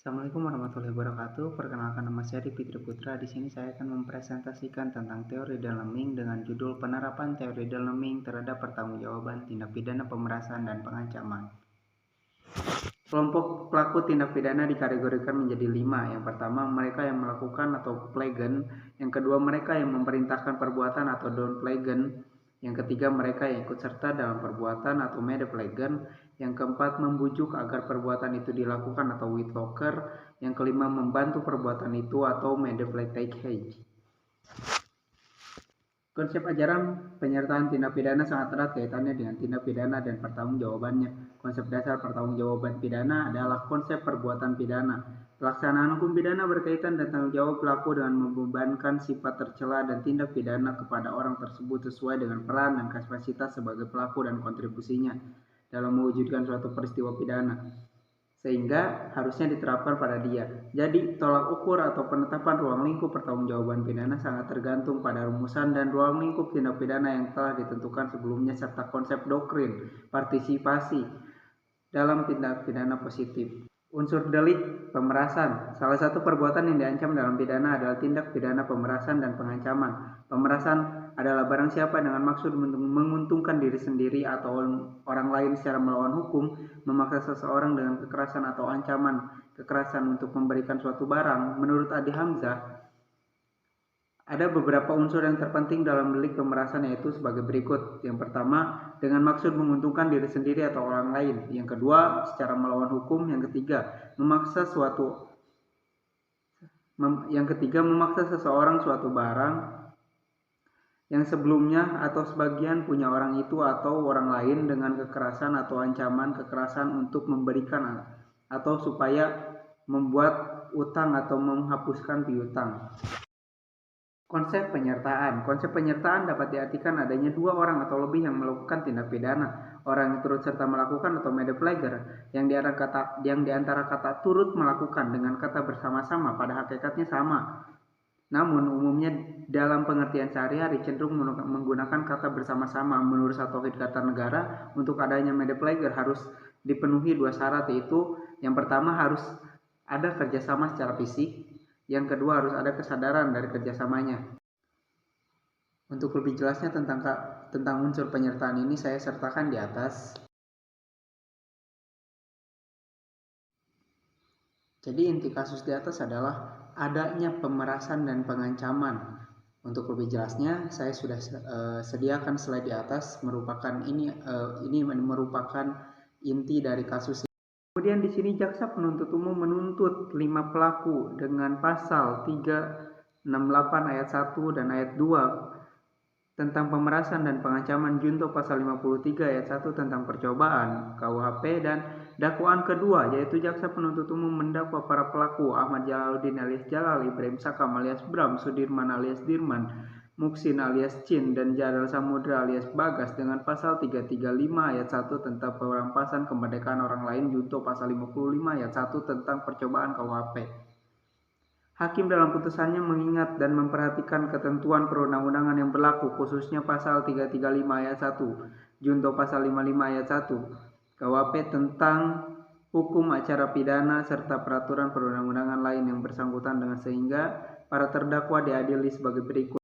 Assalamualaikum warahmatullahi wabarakatuh. Perkenalkan, nama saya Fitri Putra. Di sini saya akan mempresentasikan tentang teori dalaming dengan judul penerapan teori dalaming terhadap pertanggungjawaban tindak pidana pemerasan dan pengancaman. Kelompok pelaku tindak pidana dikategorikan menjadi 5. Yang pertama, mereka yang melakukan atau plegen. Yang kedua, mereka yang memerintahkan perbuatan atau downplegen. Yang ketiga, mereka yang ikut serta dalam perbuatan atau medeplegen. Yang keempat, membujuk agar perbuatan itu dilakukan atau witlocker. Yang kelima, membantu perbuatan itu atau medepletage. Konsep ajaran penyertaan tindak pidana sangat erat kaitannya dengan tindak pidana dan pertanggungjawabannya. Konsep dasar pertanggungjawaban pidana adalah konsep perbuatan pidana. Pelaksanaan hukum pidana berkaitan dan tanggung jawab pelaku dengan membebankan sifat tercela dan tindak pidana kepada orang tersebut sesuai dengan peran dan kapasitas sebagai pelaku dan kontribusinya dalam mewujudkan suatu peristiwa pidana, sehingga harusnya diterapkan pada dia. Jadi, tolak ukur atau penetapan ruang lingkup pertanggungjawaban pidana sangat tergantung pada rumusan dan ruang lingkup tindak pidana yang telah ditentukan sebelumnya serta konsep doktrin partisipasi dalam tindak pidana positif. Unsur delik pemerasan. Salah satu perbuatan yang diancam dalam pidana adalah tindak pidana pemerasan dan pengancaman. Pemerasan adalah barang siapa dengan maksud menguntungkan diri sendiri atau orang lain secara melawan hukum, memaksa seseorang dengan kekerasan atau ancaman kekerasan untuk memberikan suatu barang. Menurut Adi Hamzah, ada beberapa unsur yang terpenting dalam delik pemerasan, yaitu sebagai berikut. Yang pertama, dengan maksud menguntungkan diri sendiri atau orang lain. Yang kedua, secara melawan hukum. Yang ketiga, memaksa seseorang suatu barang yang sebelumnya atau sebagian punya orang itu atau orang lain dengan kekerasan atau ancaman kekerasan untuk memberikan atau supaya membuat utang atau menghapuskan piutang. Konsep penyertaan. Konsep penyertaan dapat diartikan adanya dua orang atau lebih yang melakukan tindak pidana. Orang yang turut serta melakukan atau medepleger, yang di antara kata turut melakukan dengan kata bersama-sama pada hakikatnya sama. Namun umumnya dalam pengertian sehari-hari cenderung menggunakan kata bersama-sama. Menurut Tauhid Kartanegara, untuk adanya medepleger harus dipenuhi dua syarat, yaitu yang pertama harus ada kerjasama secara fisik, yang kedua harus ada kesadaran dari kerjasamanya. Untuk lebih jelasnya tentang unsur penyertaan ini saya sertakan di atas. Jadi inti kasus di atas adalah adanya pemerasan dan pengancaman. Untuk lebih jelasnya saya sudah sediakan slide di atas. Ini merupakan inti dari kasus. Kemudian di sini jaksa penuntut umum menuntut 5 pelaku dengan pasal 368 ayat 1 dan ayat 2 tentang pemerasan dan pengancaman, junto pasal 53 ayat 1 tentang percobaan KUHP, dan dakwaan kedua yaitu jaksa penuntut umum mendakwa para pelaku Ahmad Jalaluddin alias Jalal, Ibrahim Sakam alias Bram, Sudirman alias Dirman, Muksin alias Cin, dan Jadal Samudra alias Bagas dengan pasal 335 ayat 1 tentang perampasan kemerdekaan orang lain, junto pasal 55 ayat 1 tentang percobaan KUHP. Hakim dalam putusannya mengingat dan memperhatikan ketentuan perundang-undangan yang berlaku, khususnya pasal 335 ayat 1, junto pasal 55 ayat 1 KUHP tentang hukum acara pidana serta peraturan perundang-undangan lain yang bersangkutan, dengan sehingga para terdakwa diadili sebagai berikut.